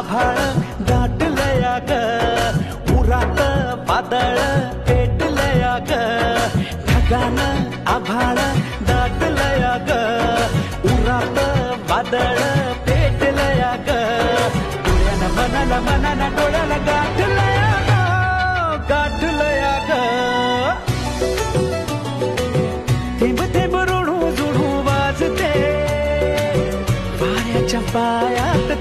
आभाळ दाटलया ग, उरात वादळ पेटलया ग, ढगानं आभाळ दाटलया ग, उरात वादळ पेटलया ग, डोळ्यानं मनानं डोळ्याला गाठलया ग, गाठलया ग. थेंब थेंब ऋणू जुणू वाजते वाऱ्याच्या पायात